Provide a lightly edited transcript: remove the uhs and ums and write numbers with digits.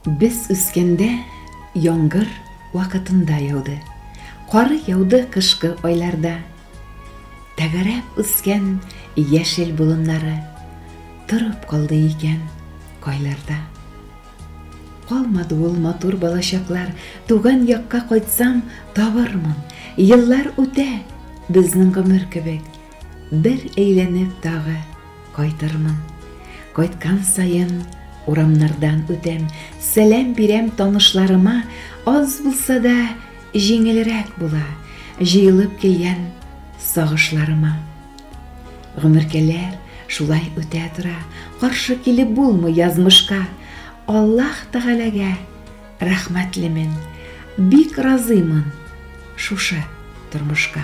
Biz үскенде яңгыр вакытында яуды. Кары яуды кышкы айларда. Тәгәрәп үскән яшел болыннары тұрып калды икән кайларда. Калмады ул матур балачаклар, туган якка кайтсам табырмын. Еллар үтә, безнең гомер кебек, бер әйләнеп тагы кайтырмын. Кайткан сайын урамнардан үтәм, сәлам бирәм танышларыма, аз булса да җиңелрәк була, җыелып килгән сагышларыма. Гомеркәләр шулай үтә тора, каршы килеп булмый язмышка. Аллаһ Тәгаләгә рәхмәтлемен, бик разыймын шушы тормышка.